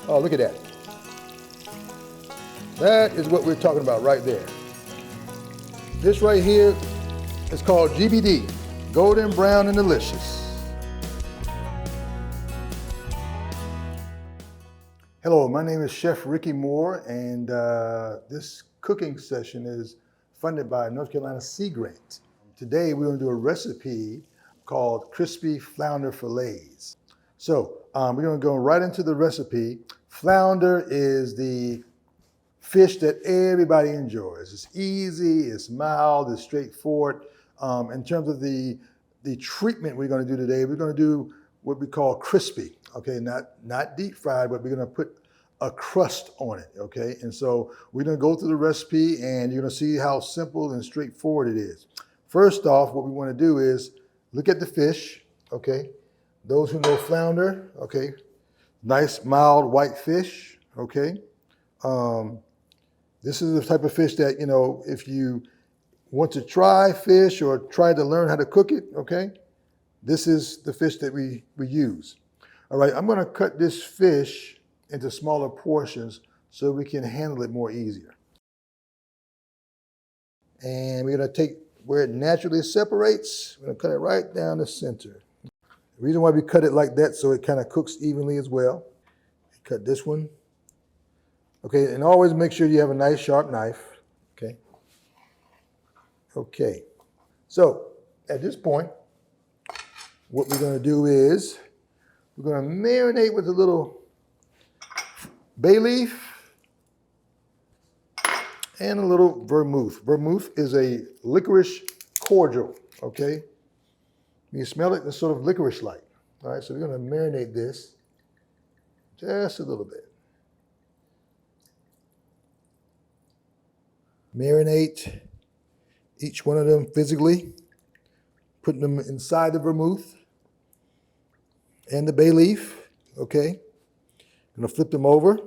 Oh, look at that. That is what we're talking about right there. This right here is called GBD, golden brown and delicious. Hello, my name is Chef Ricky Moore, and this cooking session is funded by North Carolina Sea Grant. Today we're going to do a recipe called crispy flounder fillets. So we're going to go right into the recipe. Flounder is the fish that everybody enjoys. It's easy, it's mild, it's straightforward. In terms of the treatment we're going to do today, we're going to do what we call crispy. Okay, not deep fried, but we're going to put a crust on it. Okay, and so we're going to go through the recipe, and you're going to see how simple and straightforward it is. First off, what we want to do is look at the fish. Okay, those who know flounder. Okay, nice mild white fish. Okay. This is the type of fish that, you know, if you want to try fish or try to learn how to cook it, okay, this is the fish that we use. All right, I'm going to cut this fish into smaller portions so we can handle it more easier. And we're going to take where it naturally separates, we're going to cut it right down the center. The reason why we cut it like that, so it kind of cooks evenly as well. Cut this one. Okay, and always make sure you have a nice sharp knife. Okay. Okay. So at this point, what we're going to do is we're going to marinate with a little bay leaf and a little vermouth. Vermouth is a licorice cordial. Okay. You smell it, it's sort of licorice-like. All right, so we're going to marinate this just a little bit. Marinate each one of them physically, putting them inside the vermouth and the bay leaf, okay? I'm gonna flip them over,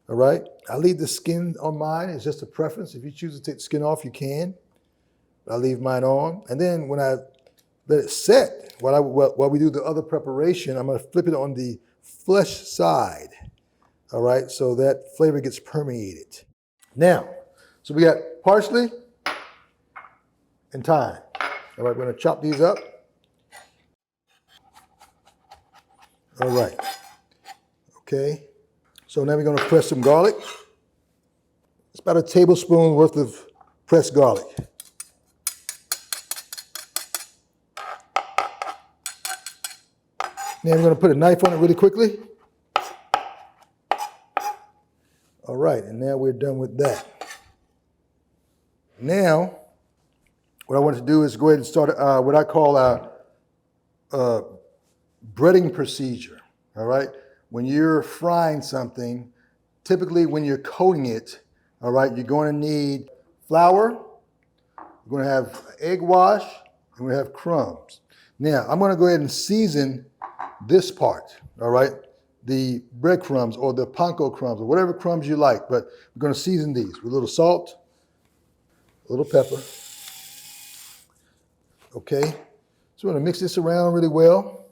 all right? I leave the skin on mine, it's just a preference. If you choose to take the skin off, you can. I leave mine on. And then when I let it set, while we do the other preparation, I'm gonna flip it on the flesh side, all right? So that flavor gets permeated. Now, so we got parsley and thyme. All right, we're gonna chop these up. All right, okay. So now we're gonna press some garlic. It's about a tablespoon worth of pressed garlic. Now we're gonna put a knife on it really quickly. All right, and now we're done with that. Now, what I want to do is go ahead and start what I call a breading procedure, all right? When you're frying something, typically when you're coating it, all right, you're going to need flour, you're going to have egg wash, and we're going to have crumbs. Now, I'm going to go ahead and season this part, all right? The breadcrumbs or the panko crumbs or whatever crumbs you like, but we're going to season these with a little salt, a little pepper. Okay, so we're going to mix this around really well.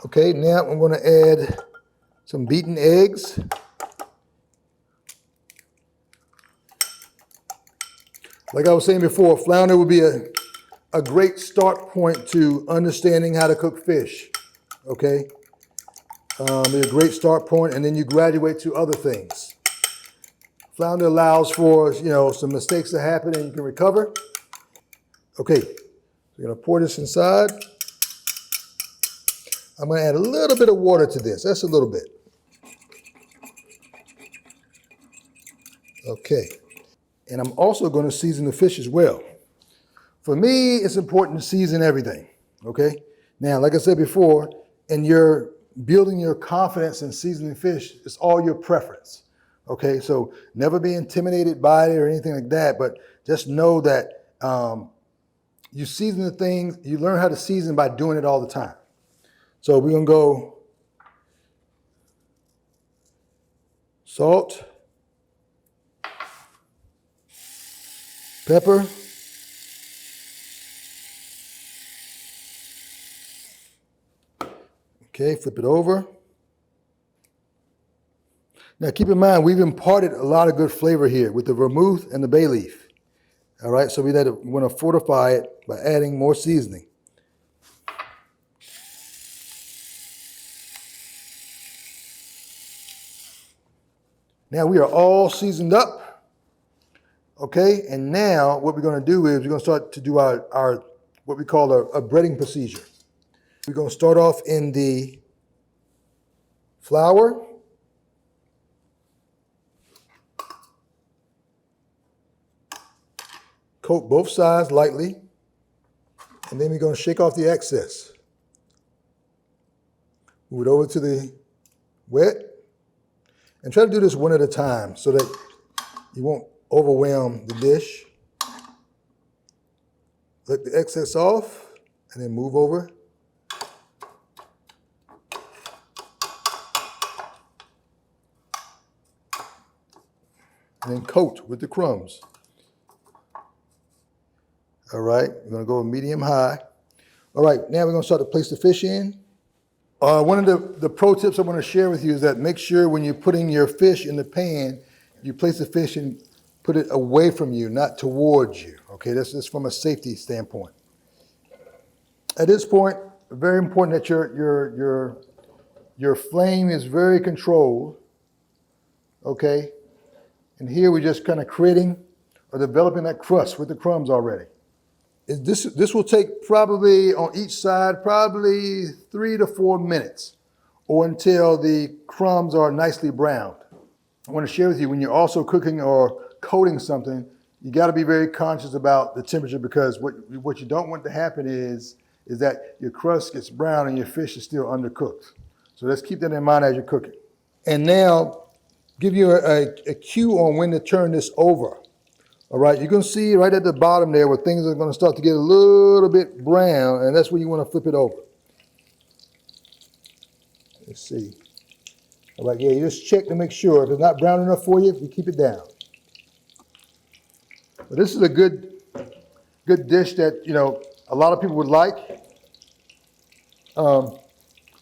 Okay, now I'm going to add some beaten eggs. Like I was saying before, flounder would be a great start point to understanding how to cook fish. Okay, be a great start point, and then you graduate to other things. Flounder allows for, you know, some mistakes to happen and you can recover. Okay, we're gonna pour this inside. I'm gonna add a little bit of water to this, that's a little bit. Okay, and I'm also gonna season the fish as well. For me, it's important to season everything, okay? Now, like I said before, and you're building your confidence in seasoning fish, it's all your preference. Okay, so never be intimidated by it or anything like that, but just know that you season the things, you learn how to season by doing it all the time. So we're gonna go salt, pepper, Okay, flip it over. Now keep in mind, we've imparted a lot of good flavor here with the vermouth and the bay leaf. All right, so we want to fortify it by adding more seasoning. Now we are all seasoned up. Okay, and now what we're going to do is we're going to start to do our what we call a breading procedure. We're going to start off in the flour. Coat both sides lightly. And then we're going to shake off the excess. Move it over to the wet. And try to do this one at a time so that you won't overwhelm the dish. Let the excess off and then move over. And then coat with the crumbs. All right, we're going to go medium high. All right, now we're going to start to place the fish in. One of the pro tips I want to share with you is that make sure when you're putting your fish in the pan, you place the fish and put it away from you, not towards you. Okay, that's just from a safety standpoint. At this point, very important that your flame is very controlled. Okay, and here we're just kind of creating or developing that crust with the crumbs already. This will take probably on each side, probably 3 to 4 minutes or until the crumbs are nicely browned. I want to share with you when you're also cooking or coating something, you got to be very conscious about the temperature because what you don't want to happen is that your crust gets brown and your fish is still undercooked. So let's keep that in mind as you're cooking. And now give you a cue on when to turn this over. All right, you can see right at the bottom there where things are going to start to get a little bit brown, and that's when you want to flip it over. Let's see. All right, yeah, you just check to make sure. If it's not brown enough for you, you keep it down. But this is a good dish that, you know, a lot of people would like,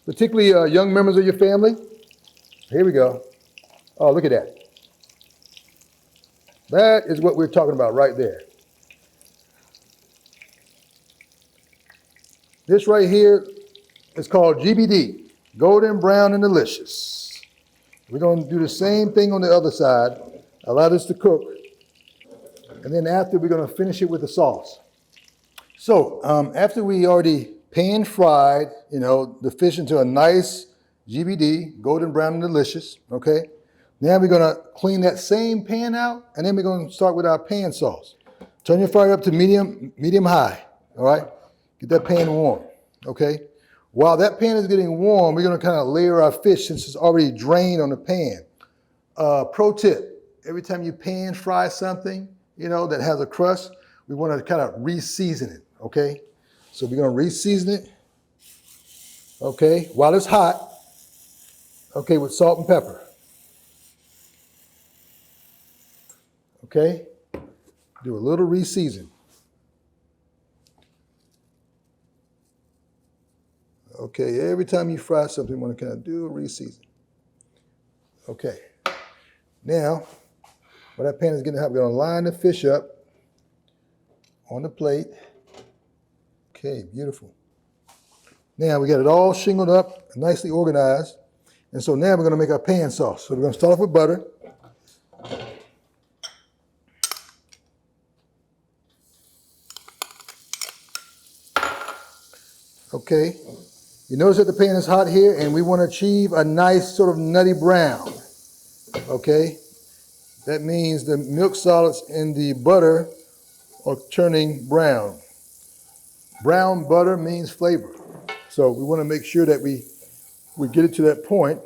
particularly young members of your family. Here we go. Oh, look at that. That is what we're talking about right there. This right here is called GBD, golden brown and delicious. We're going to do the same thing on the other side. Allow this to cook. And then after, we're going to finish it with the sauce. So after we already pan fried, you know, the fish into a nice GBD, golden brown and delicious, okay? Now we're going to clean that same pan out, and then we're going to start with our pan sauce. Turn your fire up to medium high, all right? Get that pan warm, okay? While that pan is getting warm, we're going to kind of layer our fish since it's already drained on the pan. Pro tip, every time you pan fry something, you know, that has a crust, we want to kind of re-season it, okay? So we're going to re-season it, okay, while it's hot, okay, with salt and pepper. Okay, do a little re-season. Okay, every time you fry something, you want to kind of do a re-season. Okay, now, when that pan is getting hot, we're going to line the fish up on the plate. Okay, beautiful. Now we got it all shingled up, nicely organized. And so now we're going to make our pan sauce. So we're going to start off with butter. Okay, you notice that the pan is hot here and we want to achieve a nice sort of nutty brown. Okay, that means the milk solids in the butter are turning brown. Brown butter means flavor. So we want to make sure that we get it to that point.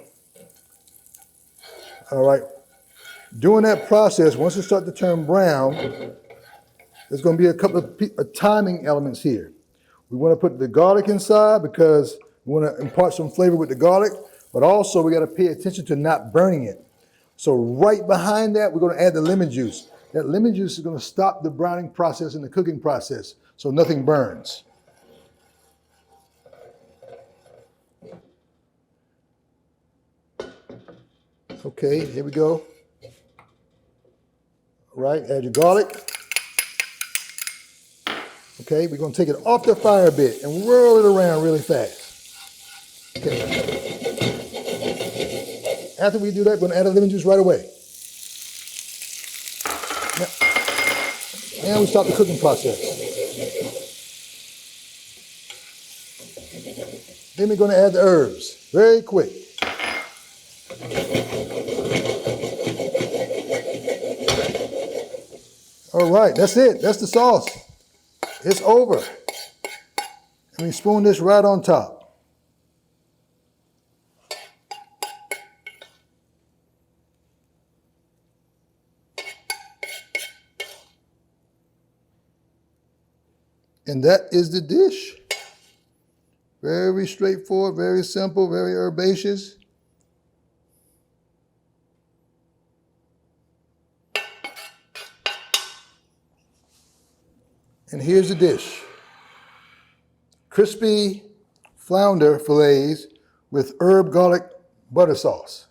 All right, during that process, once it starts to turn brown, there's going to be a couple of timing elements here. We want to put the garlic inside because we want to impart some flavor with the garlic, but also we got to pay attention to not burning it. So right behind that, we're going to add the lemon juice. That lemon juice is going to stop the browning process and the cooking process, so nothing burns. Okay, here we go. All right, add your garlic. Okay, we're going to take it off the fire a bit and whirl it around really fast. Okay. After we do that, we're going to add the lemon juice right away. Now we start the cooking process. Then we're going to add the herbs, very quick. All right, that's it. That's the sauce. It's over. And we spoon this right on top. And that is the dish. Very straightforward, very simple, very herbaceous. And here's the dish. Crispy flounder fillets with herb garlic butter sauce.